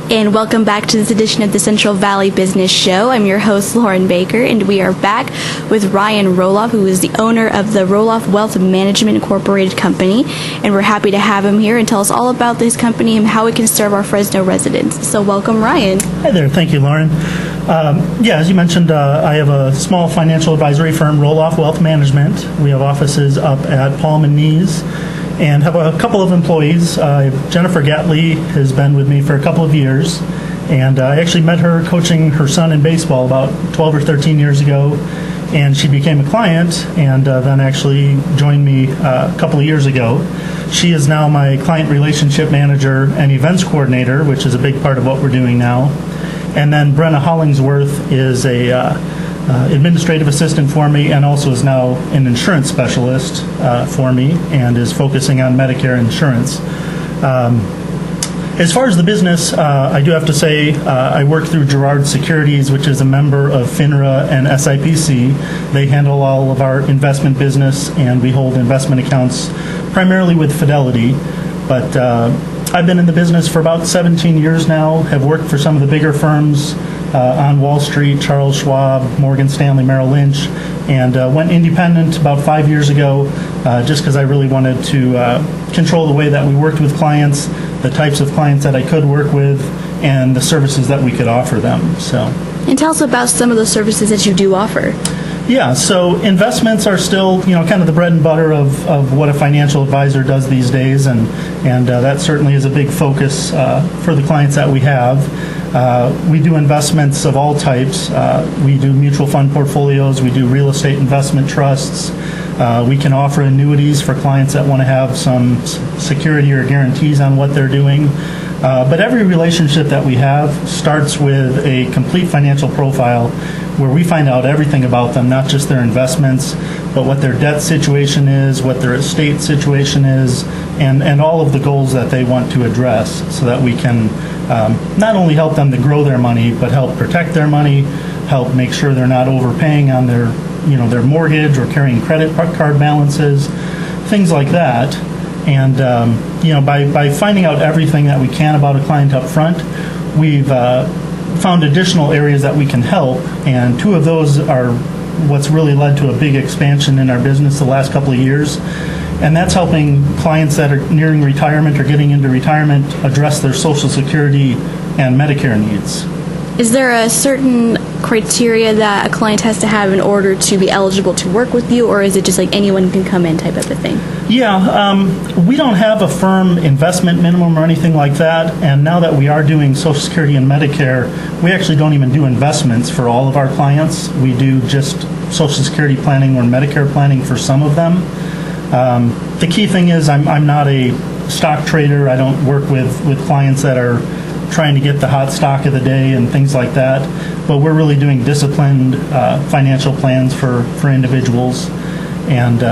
And welcome back to this edition of the Central Valley Business Show. I'm your host, Lauren Baker, and we are back with Ryan Roloff, who is the owner of the Roloff Wealth Management Incorporated Company. And we're happy to have him here and tell us all about his company and how it can serve our Fresno residents. So welcome, Ryan. Hi there. Thank you, Lauren. As you mentioned, I have a small financial advisory firm, Roloff Wealth Management. We have offices up at Palm and Knees, and have a couple of employees. Jennifer Gatley has been with me for a couple of years, and I actually met her coaching her son in baseball about 12 or 13 years ago, and she became a client and then actually joined me a couple of years ago. She is now my client relationship manager and events coordinator, which is a big part of what we're doing now. And then Brenna Hollingsworth is a administrative assistant for me, and also is now an insurance specialist for me, and is focusing on Medicare insurance. As far as the business, I do have to say I work through Girard Securities, which is a member of FINRA and SIPC. They handle all of our investment business, and we hold investment accounts primarily with Fidelity. But I've been in the business for about 17 years now, have worked for some of the bigger firms on Wall Street, Charles Schwab, Morgan Stanley, Merrill Lynch, and went independent about 5 years ago just because I really wanted to control the way that we worked with clients, the types of clients that I could work with, and the services that we could offer them. And tell us about some of the services that you do offer. Yeah, so investments are still, kind of the bread and butter of what a financial advisor does these days, and that certainly is a big focus for the clients that we have. We do investments of all types. We do mutual fund portfolios. We do real estate investment trusts. We can offer annuities for clients that want to have some security or guarantees on what they're doing. But every relationship that we have starts with a complete financial profile where we find out everything about them, not just their investments, but what their debt situation is, what their estate situation is, and all of the goals that they want to address, so that we can not only help them to grow their money, but help protect their money, help make sure they're not overpaying on their mortgage or carrying credit card balances, things like that. And by finding out everything that we can about a client up front, we've found additional areas that we can help, and two of those are what's really led to a big expansion in our business the last couple of years, and that's helping clients that are nearing retirement or getting into retirement address their Social Security and Medicare needs. Is there a certain criteria that a client has to have in order to be eligible to work with you, or is it just like anyone can come in type of a thing? Yeah, we don't have a firm investment minimum or anything like that, and now that we are doing Social Security and Medicare, we actually don't even do investments for all of our clients. We do just Social Security planning or Medicare planning for some of them. The key thing is I'm not a stock trader. I don't work with clients that are trying to get the hot stock of the day and things like that, but we're really doing disciplined financial plans for individuals. And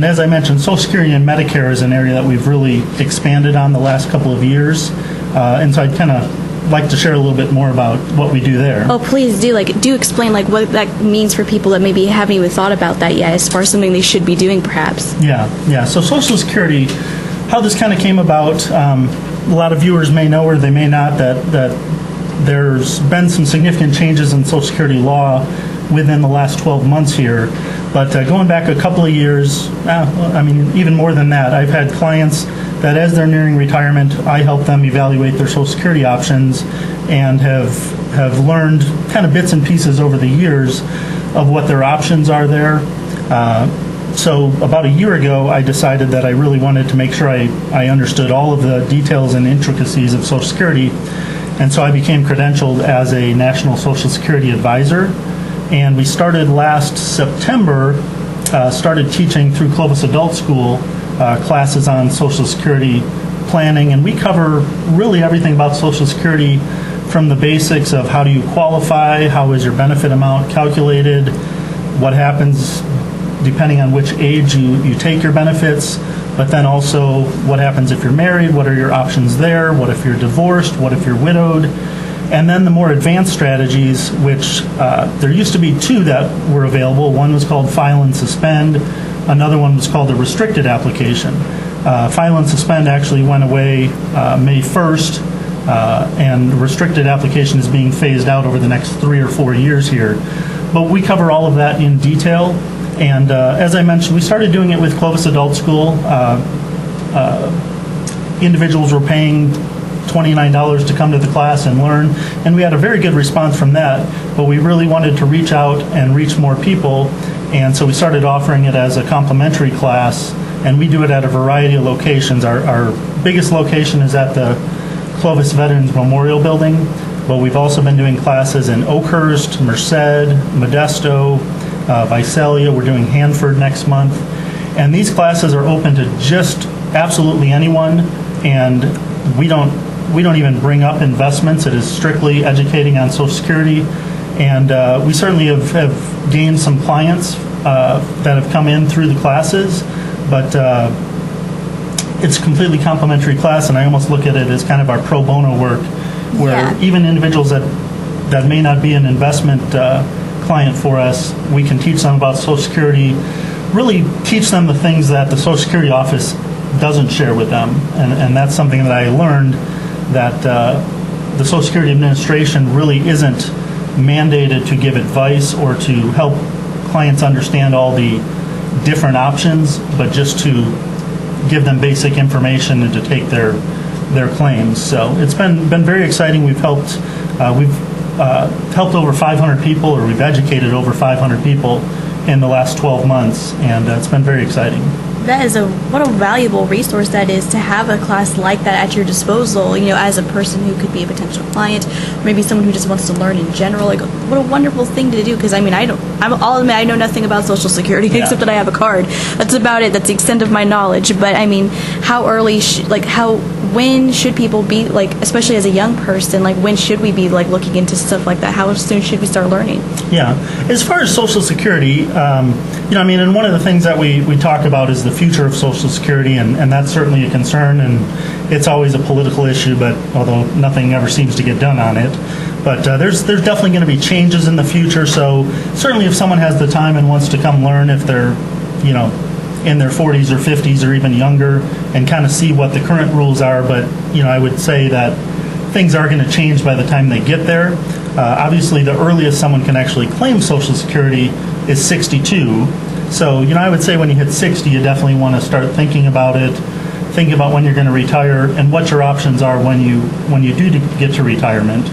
as I mentioned, Social Security and Medicare is an area that we've really expanded on the last couple of years, and so I'd kind of like to share a little bit more about what we do there. Oh, please do. Do explain what that means for people that maybe haven't even thought about that yet, as far as something they should be doing, perhaps. Yeah. So Social Security, how this kind of came about. A lot of viewers may know, or they may not, that there's been some significant changes in Social Security law within the last 12 months here. But going back a couple of years, even more than that, I've had clients that as they're nearing retirement, I help them evaluate their Social Security options, and have learned kind of bits and pieces over the years of what their options are there. So about a year ago, I decided that I really wanted to make sure I understood all of the details and intricacies of Social Security, and so I became credentialed as a National Social Security Advisor, and we started last September, started teaching through Clovis Adult School classes on Social Security planning, and we cover really everything about Social Security, from the basics of how do you qualify, how is your benefit amount calculated, what happens depending on which age you take your benefits, but then also what happens if you're married, what are your options there, what if you're divorced, what if you're widowed, and then the more advanced strategies, which there used to be two that were available. One was called File and Suspend, another one was called the Restricted Application. File and Suspend actually went away May 1st, and restricted application is being phased out over the next 3 or 4 years here. But we cover all of that in detail. And as I mentioned, we started doing it with Clovis Adult School. Individuals were paying $29 to come to the class and learn, and we had a very good response from that, but we really wanted to reach out and reach more people, and so we started offering it as a complimentary class, and we do it at a variety of locations. Our biggest location is at the Clovis Veterans Memorial Building, but we've also been doing classes in Oakhurst, Merced, Modesto, Visalia. We're doing Hanford next month, and these classes are open to just absolutely anyone, and we don't even bring up investments. It is strictly educating on Social Security, and we certainly have gained some clients that have come in through the classes, but it's a completely complimentary class, and I almost look at it as kind of our pro bono work, where even individuals that may not be an investment client for us, we can teach them about Social Security, really teach them the things that the Social Security office doesn't share with them, and that's something that I learned, that the Social Security Administration really isn't mandated to give advice or to help clients understand all the different options, but just to give them basic information and to take their claims. So it's been very exciting. We've helped over 500 people, or we've educated over 500 people in the last 12 months, and it's been very exciting. That is what a valuable resource that is, to have a class like that at your disposal, as a person who could be a potential client, or maybe someone who just wants to learn in general. Like, what a wonderful thing to do, because I know nothing about Social Security except that I have a card. That's about it. That's the extent of my knowledge. But how early, when should people be, especially as a young person, when should we be looking into stuff like that? How soon should we start learning? Yeah, as far as Social Security, and one of the things that we talk about is the future of Social Security, and that's certainly a concern, and it's always a political issue, but although nothing ever seems to get done on it. But there's definitely going to be changes in the future, so certainly if someone has the time and wants to come learn, if they're, in their 40s or 50s or even younger, and kind of see what the current rules are, but, I would say that things are going to change by the time they get there. Obviously, the earliest someone can actually claim Social Security is 62. So, I would say when you hit 60, you definitely want to start thinking about it, think about when you're going to retire and what your options are when you do get to retirement.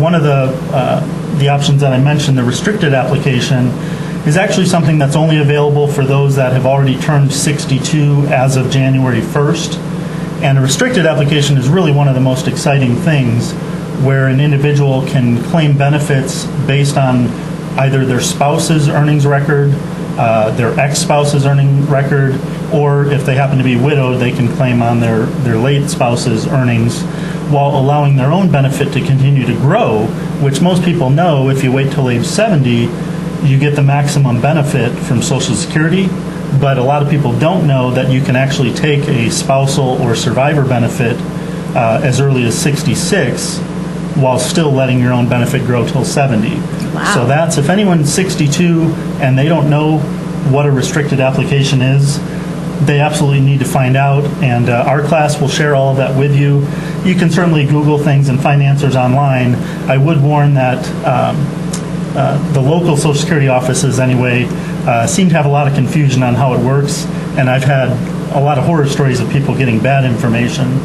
One of the options that I mentioned, the restricted application, is actually something that's only available for those that have already turned 62 as of January 1st. And a restricted application is really one of the most exciting things, where an individual can claim benefits based on either their spouse's earnings record, their ex-spouse's earning record, or if they happen to be widowed, they can claim on their late spouse's earnings, while allowing their own benefit to continue to grow, which most people know if you wait till age 70, you get the maximum benefit from Social Security. But a lot of people don't know that you can actually take a spousal or survivor benefit as early as 66 while still letting your own benefit grow till 70. Wow. So that's, if anyone's 62 and they don't know what a restricted application is, they absolutely need to find out, and our class will share all of that with you. You can certainly Google things and find answers online. I would warn that the local Social Security offices, anyway, seem to have a lot of confusion on how it works, and I've had a lot of horror stories of people getting bad information,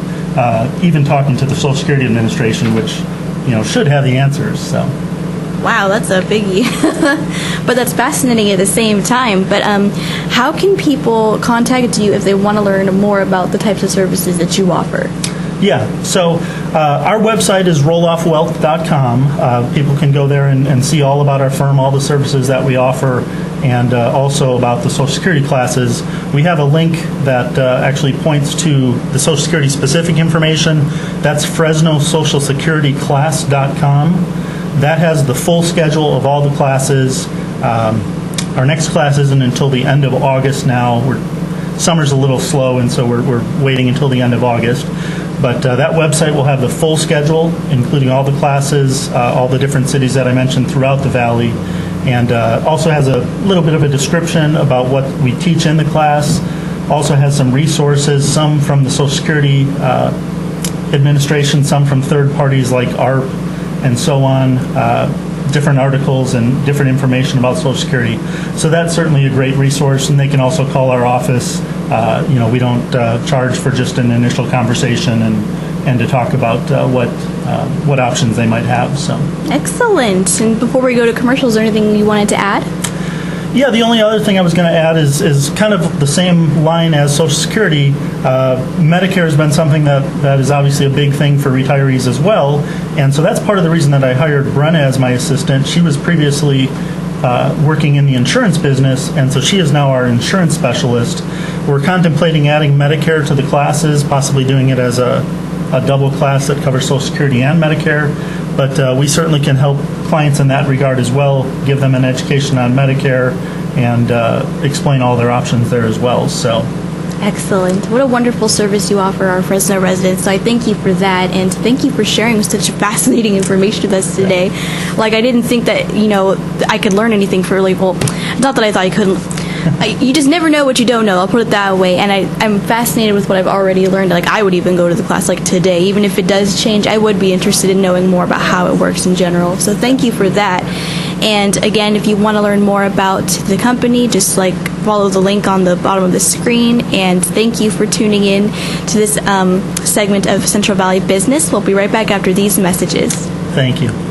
even talking to the Social Security Administration, which should have the answers. So. Wow, that's a biggie. But that's fascinating at the same time. But how can people contact you if they want to learn more about the types of services that you offer? Yeah, so our website is roloffwealth.com. People can go there and see all about our firm, all the services that we offer, and also about the Social Security classes. We have a link that actually points to the Social Security specific information. That's FresnoSocialSecurityClass.com. That has the full schedule of all the classes. Our next class isn't until the end of August now. Summer's a little slow, and so we're waiting until the end of August. But that website will have the full schedule, including all the classes, all the different cities that I mentioned throughout the Valley, and also has a little bit of a description about what we teach in the class. Also has some resources, some from the Social Security administration, some from third parties like ARP and so on, different articles and different information about Social Security. So that's certainly a great resource, and they can also call our office. We don't charge for just an initial conversation and to talk about what options they might have. So Excellent. And before we go to commercials, is there anything you wanted to add? Yeah, the only other thing I was going to add is kind of the same line as Social Security. Medicare has been something that is obviously a big thing for retirees as well, and so that's part of the reason that I hired Brenna as my assistant. She was previously working in the insurance business, and so she is now our insurance specialist. We're contemplating adding Medicare to the classes, possibly doing it as a double class that covers Social Security and Medicare, but we certainly can help clients in that regard as well, give them an education on Medicare, and explain all their options there as well. So, Excellent. What a wonderful service you offer our Fresno residents. So I thank you for that, and thank you for sharing such fascinating information with us today. Like, I didn't think that, I could learn anything not that I thought I couldn't. You just never know what you don't know. I'll put it that way. And I'm fascinated with what I've already learned. Like, I would even go to the class like today. Even if it does change, I would be interested in knowing more about how it works in general. So thank you for that. And again, if you want to learn more about the company, just follow the link on the bottom of the screen. And thank you for tuning in to this segment of Central Valley Business. We'll be right back after these messages. Thank you.